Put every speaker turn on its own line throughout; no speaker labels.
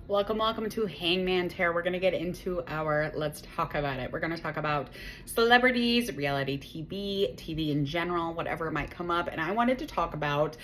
Welcome to Hangman Tarot. We're going to get into our Let's Talk About It. We're going to talk about celebrities, reality TV, TV in general, whatever might come up. And I wanted to talk about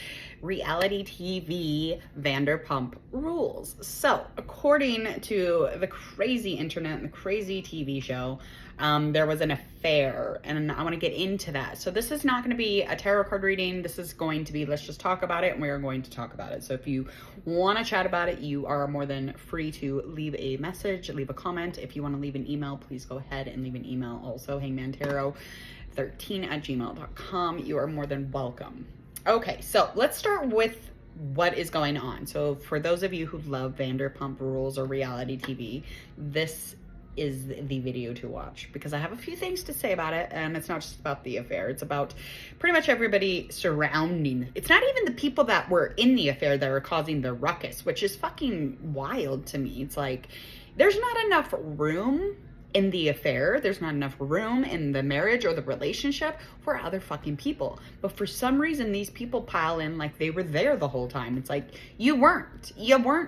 reality TV Vanderpump Rules. So, according to the crazy internet and the crazy TV show, there was an affair, and I want to get into that. So this is not going to be a tarot card reading. This is going to be, let's just talk about it, and we are going to talk about it. So if you want to chat about it, you are more than free to leave a message, leave a comment. If you want to leave an email, please go ahead and leave an email. Also, hangmantarot13@gmail.com. You are more than welcome. Okay, so let's start with what is going on. So for those of you who love Vanderpump Rules or reality TV, this is the video to watch, because I have a few things to say about it, and it's not just about the affair. It's about pretty much everybody surrounding. It's not even the people that were in the affair that are causing the ruckus, which is fucking wild to me. It's like, there's not enough room in the affair. There's not enough room in the marriage or the relationship for other fucking people. But for some reason, these people pile in like they were there the whole time. It's like, you weren't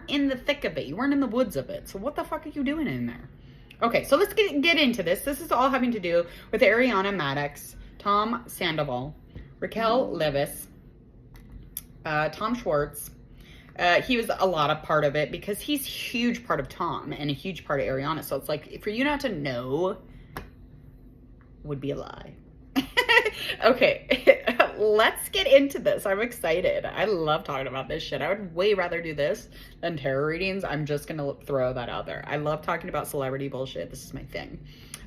in the thick of it. You weren't in the woods of it. So what the fuck are you doing in there? Okay, so let's get into this. This is all having to do with Ariana Maddox, Tom Sandoval, Raquel Leviss, Tom Schwartz. He was a lot of part of it because he's a huge part of Tom and a huge part of Ariana. So it's like, for you not to know would be a lie. Okay, let's get into this. I'm excited. I love talking about this shit. I would way rather do this than tarot readings. I'm just gonna throw that out there. I love talking about celebrity bullshit. This is my thing.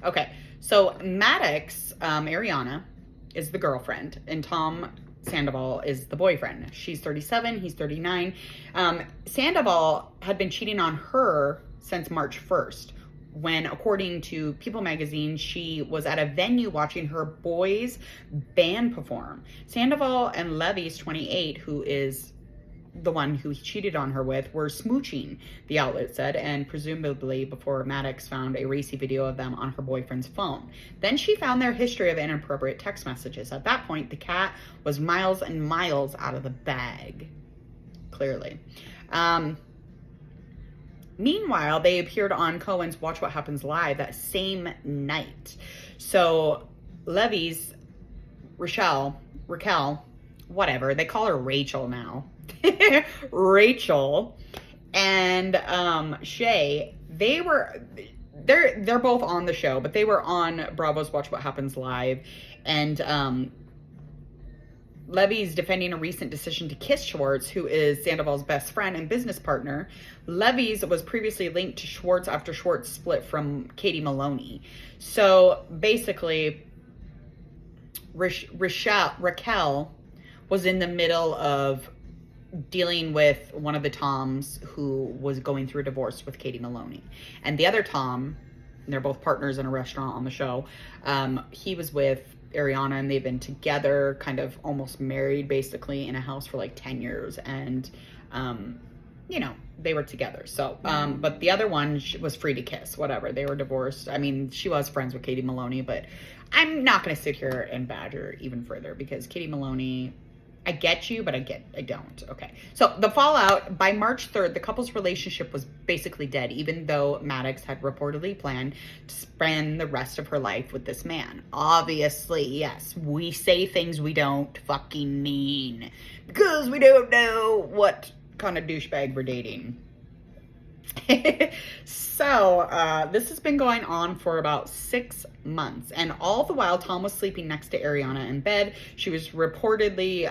Okay, so Maddox, Ariana, is the girlfriend, and Tom Sandoval is the boyfriend. She's 37, he's 39. Sandoval had been cheating on her since March 1st. When, according to People magazine, she was at a venue watching her boys' band perform. Sandoval and Leviss, 28, who is the one who he cheated on her with, were smooching, the outlet said, and presumably before Maddox found a racy video of them on her boyfriend's phone. Then she found their history of inappropriate text messages. At that point, the cat was miles and miles out of the bag, clearly. Meanwhile, they appeared on Cohen's Watch What Happens Live that same night. So Leviss, Raquel, whatever, they call her Rachel now. Rachel and Shay, they're both on the show, but they were on Bravo's Watch What Happens Live, and Levi's defending a recent decision to kiss Schwartz, who is Sandoval's best friend and business partner. Levi's was previously linked to Schwartz after Schwartz split from Katie Maloney. So basically, Raquel was in the middle of dealing with one of the Toms who was going through a divorce with Katie Maloney. And the other Tom, and they're both partners in a restaurant on the show, he was with Ariana, and they've been together, kind of almost married, basically, in a house for like 10 years. And, you know, they were together. So, but the other one was free to kiss, whatever. They were divorced. I mean, she was friends with Katie Maloney, but I'm not going to sit here and badger even further, because Katie Maloney, I get you, but I don't. Okay. So the fallout, by March 3rd, the couple's relationship was basically dead, even though Maddox had reportedly planned to spend the rest of her life with this man. Obviously, yes, we say things we don't fucking mean because we don't know what kind of douchebag we're dating. So, this has been going on for about 6 months, and all the while Tom was sleeping next to Ariana in bed. She was reportedly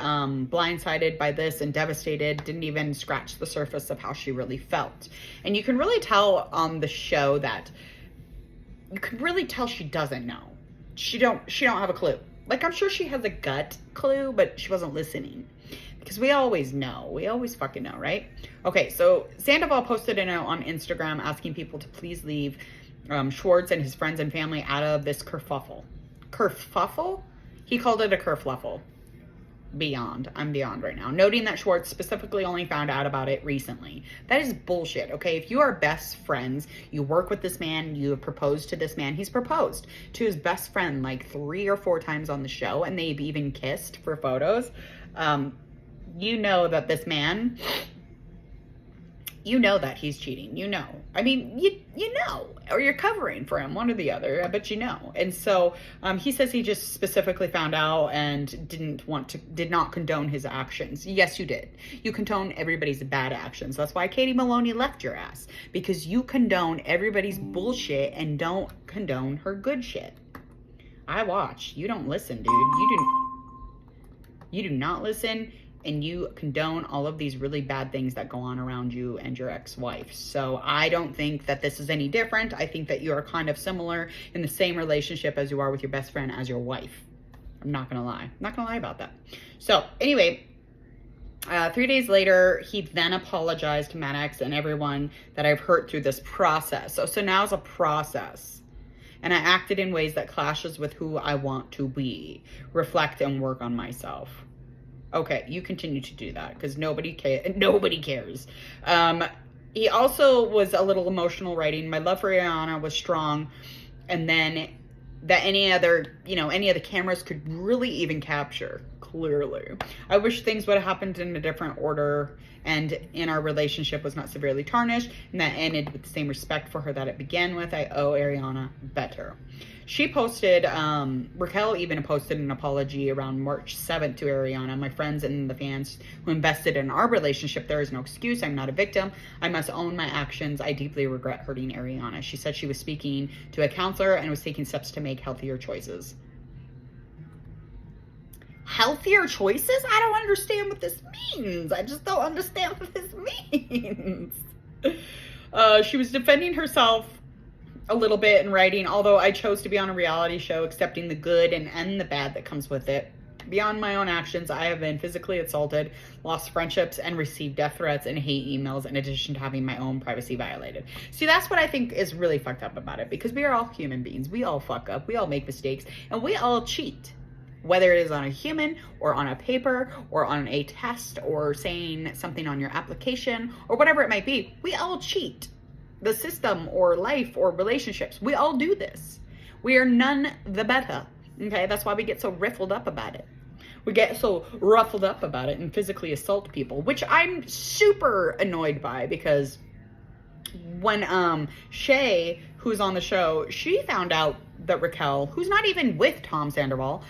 blindsided by this and devastated, didn't even scratch the surface of how she really felt. And you can really tell on the show that, you can really tell she doesn't know. She don't have a clue. Like, I'm sure she has a gut clue, but she wasn't listening. Because we always know. We always fucking know, right? Okay, so Sandoval posted a note on Instagram asking people to please leave Schwartz and his friends and family out of this kerfuffle. Kerfuffle? He called it a kerfluffle. Beyond. I'm beyond right now. Noting that Schwartz specifically only found out about it recently. That is bullshit, okay? If you are best friends, you work with this man, you have proposed to this man. He's proposed to his best friend like 3 or 4 times on the show, and they've even kissed for photos. You know that this man You know that he's cheating. You know. I mean, you know, or you're covering for him, one or the other. I bet you know. And so he says he just specifically found out and did not condone his actions. Yes, you did. You condone everybody's bad actions. That's why Katie Maloney left your ass, because you condone everybody's bullshit and don't condone her good shit. I watch. You don't listen, dude. You do not listen. And you condone all of these really bad things that go on around you and your ex-wife. So I don't think that this is any different. I think that you are kind of similar in the same relationship as you are with your best friend as your wife. I'm not going to lie. I'm not going to lie about that. So anyway, 3 days later, he then apologized to Maddox and everyone that I've hurt through this process. So now it's a process. And I acted in ways that clashes with who I want to be, reflect and work on myself. Okay, you continue to do that because nobody cares. He also was a little emotional writing. My love for Ariana was strong, and then that any of the cameras could really even capture clearly. I wish things would have happened in a different order, and in our relationship was not severely tarnished, and that ended with the same respect for her that it began with. I owe Ariana better. She posted, Raquel even posted an apology around March 7th to Ariana. My friends and the fans who invested in our relationship, there is no excuse. I'm not a victim. I must own my actions. I deeply regret hurting Ariana. She said she was speaking to a counselor and was taking steps to make healthier choices. Healthier choices? I don't understand what this means. I just don't understand what this means. She was defending herself a little bit in writing, although I chose to be on a reality show, accepting the good and the bad that comes with it. Beyond my own actions, I have been physically assaulted, lost friendships, and received death threats and hate emails, in addition to having my own privacy violated. See, that's what I think is really fucked up about it, because we are all human beings. We all fuck up. We all make mistakes, and we all cheat. Whether it is on a human or on a paper or on a test or saying something on your application or whatever it might be, we all cheat. The system or life or relationships, we all do this. We are none the better. Okay, that's why we get so riffled up about it. We get so ruffled up about it and physically assault people, which I'm super annoyed by, because when Shay, who's on the show, she found out that Raquel, who's not even with Tom Sandoval,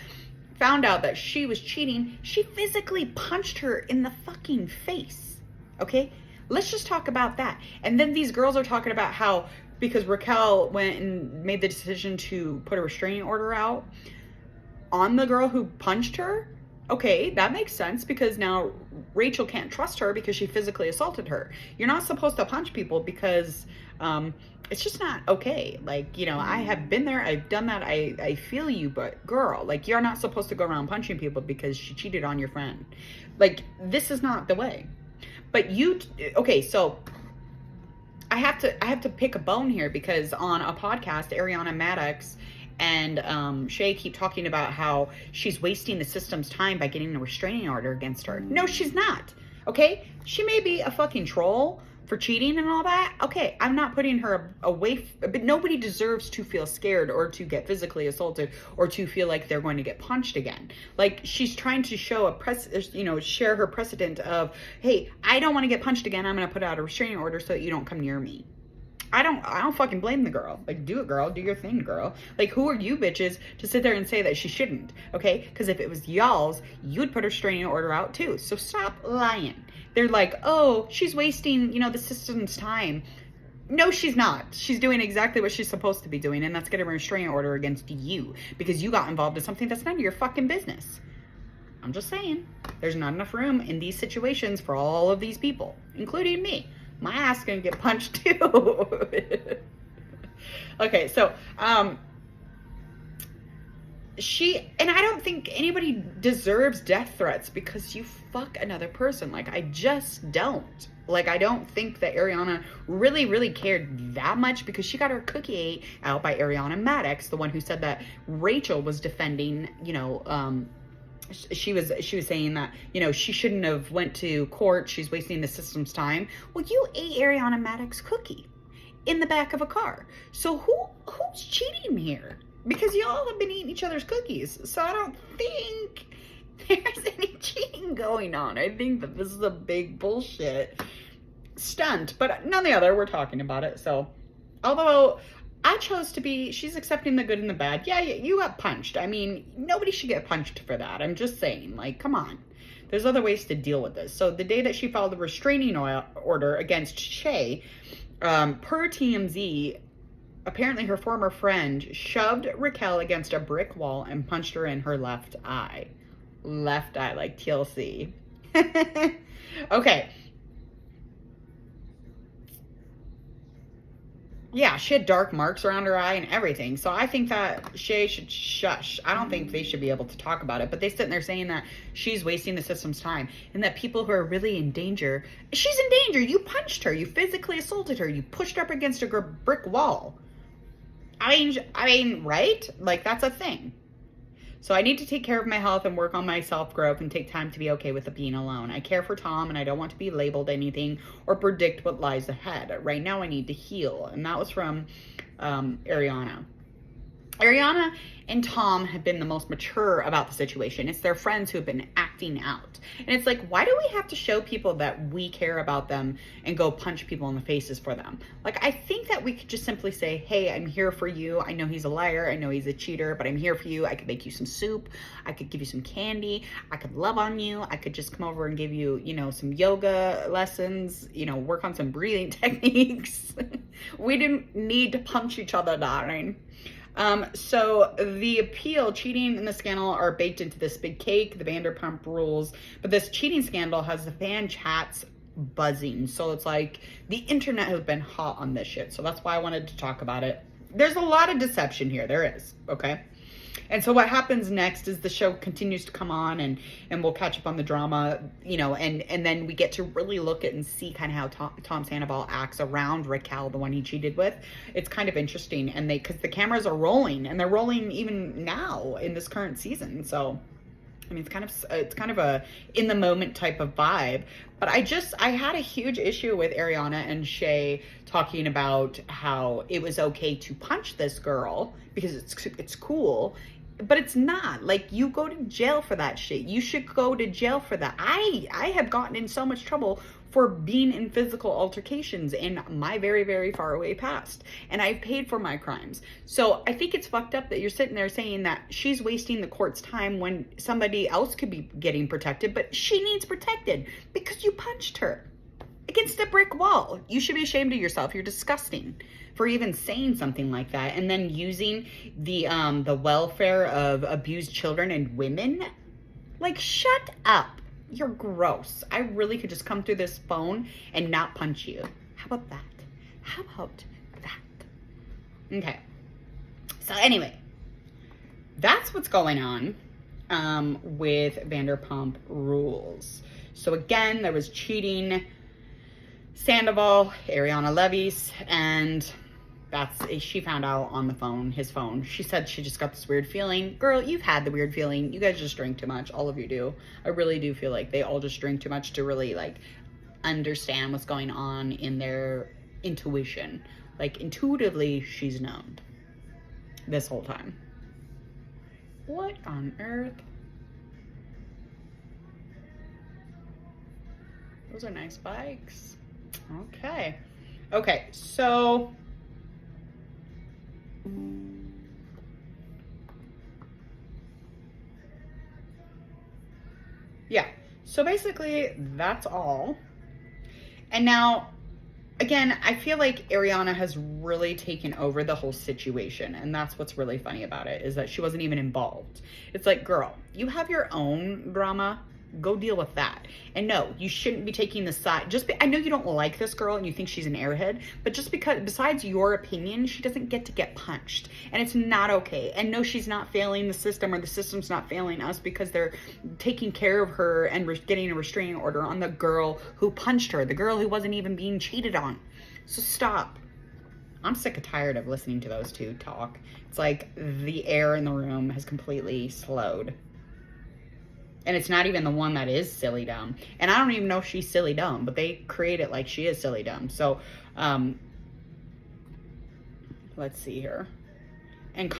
found out that she was cheating. She physically punched her in the fucking face. Okay? Let's just talk about that. And then these girls are talking about how, because Raquel went and made the decision to put a restraining order out on the girl who punched her. Okay, that makes sense, because now Rachel can't trust her because she physically assaulted her. You're not supposed to punch people because it's just not okay. Like, you know, I have been there. I've done that. I feel you, but girl, like, you're not supposed to go around punching people because she cheated on your friend. Like, this is not the way. But okay, so I have to pick a bone here, because on a podcast, Ariana Maddox and Shay keep talking about how she's wasting the system's time by getting a restraining order against her. No, she's not. Okay? She may be a fucking troll for cheating and all that. Okay, I'm not putting her away, but nobody deserves to feel scared or to get physically assaulted or to feel like they're going to get punched again. Like, she's trying to show share her precedent of, hey, I don't want to get punched again. I'm going to put out a restraining order so that you don't come near me. I don't fucking blame the girl. Like, do it, girl. Do your thing, girl. Like, who are you bitches to sit there and say that she shouldn't? Okay? Because if it was y'all's, you'd put a restraining order out too. So stop lying. They're like, oh, she's wasting, the system's time. No, she's not. She's doing exactly what she's supposed to be doing, and that's getting a restraining order against you because you got involved in something that's none of your fucking business. I'm just saying. There's not enough room in these situations for all of these people, including me. My ass gonna get punched too. Okay, so I don't think anybody deserves death threats because you fuck another person. Like, I just don't. Like, I don't think that Ariana really, really cared that much, because she got her cookie ate out by Ariana Maddox, the one who said that Rachel was defending, she was saying that, she shouldn't have went to court. She's wasting the system's time. Well, you ate Ariana Maddox's cookie in the back of a car. So who's cheating here? Because y'all have been eating each other's cookies. So I don't think there's any cheating going on. I think that this is a big bullshit. stunt, but none the other. We're talking about it. So, although I chose to be, she's accepting the good and the bad. Yeah, you got punched. I mean, nobody should get punched for that. I'm just saying, like, come on. There's other ways to deal with this. So the day that she filed a restraining order against Shay, per TMZ, apparently her former friend shoved Raquel against a brick wall and punched her in her left eye. Left eye, like TLC. Okay. Yeah, she had dark marks around her eye and everything. So I think that Shay should shush. I don't think they should be able to talk about it. But they sitting there saying that she's wasting the system's time and that people who are really in danger, she's in danger. You punched her. You physically assaulted her. You pushed her up against a brick wall. I mean, right? Like, that's a thing. So I need to take care of my health and work on my self-growth and take time to be okay with the being alone. I care for Tom and I don't want to be labeled anything or predict what lies ahead. Right now I need to heal. And that was from Ariana. Ariana and Tom have been the most mature about the situation. It's their friends who have been acting out. And it's like, why do we have to show people that we care about them and go punch people in the faces for them? Like, I think that we could just simply say, hey, I'm here for you. I know he's a liar. I know he's a cheater, but I'm here for you. I could make you some soup. I could give you some candy. I could love on you. I could just come over and give you, you know, some yoga lessons, you know, work on some breathing techniques. We didn't need to punch each other, darling. So the appeal, cheating and the scandal are baked into this big cake, the Vanderpump Rules, but this cheating scandal has the fan chats buzzing. So it's like the internet has been hot on this shit. So that's why I wanted to talk about it. There's a lot of deception here. There is. Okay. And so what happens next is the show continues to come on and we'll catch up on the drama, you know, and then we get to really look at and see kind of how Tom Sandoval acts around Raquel, the one he cheated with. It's kind of interesting. And because the cameras are rolling and they're rolling even now in this current season. So, I mean, it's kind of a in the moment type of vibe. But I had a huge issue with Ariana and Shay talking about how it was okay to punch this girl because it's cool. But it's not. Like, you go to jail for that shit. You should go to jail for that. I have gotten in so much trouble for being in physical altercations in my very, very far away past. And I've paid for my crimes. So I think it's fucked up that you're sitting there saying that she's wasting the court's time when somebody else could be getting protected, but she needs protected because you punched her against a brick wall. You should be ashamed of yourself. You're disgusting for even saying something like that, and then using the welfare of abused children and women. Like, shut up. You're gross. I really could just come through this phone and not punch you. How about that? How about that? Okay. So anyway, that's what's going on with Vanderpump Rules. So again, there was cheating, Sandoval, Ariana Levy's, and she found out on the phone, his phone. She said she just got this weird feeling. Girl, you've had the weird feeling. You guys just drink too much. All of you do. I really do feel like they all just drink too much to really, like, understand what's going on in their intuition. Like, intuitively, she's known this whole time. What on earth? Those are nice bikes. Okay. Okay, so yeah, so basically that's all. And now, again, I feel like Ariana has really taken over the whole situation, and that's what's really funny about it, is that she wasn't even involved. It's like, girl, you have your own drama. Go deal with that. And no, you shouldn't be taking the side. I know you don't like this girl and you think she's an airhead, but just because, besides your opinion, she doesn't get to get punched. And it's not okay. And no, she's not failing the system, or the system's not failing us, because they're taking care of her and getting a restraining order on the girl who punched her, the girl who wasn't even being cheated on. So stop. I'm sick and tired of listening to those two talk. It's like the air in the room has completely slowed. And it's not even the one that is silly dumb. And I don't even know if she's silly dumb, but they create it like she is silly dumb. So, let's see here.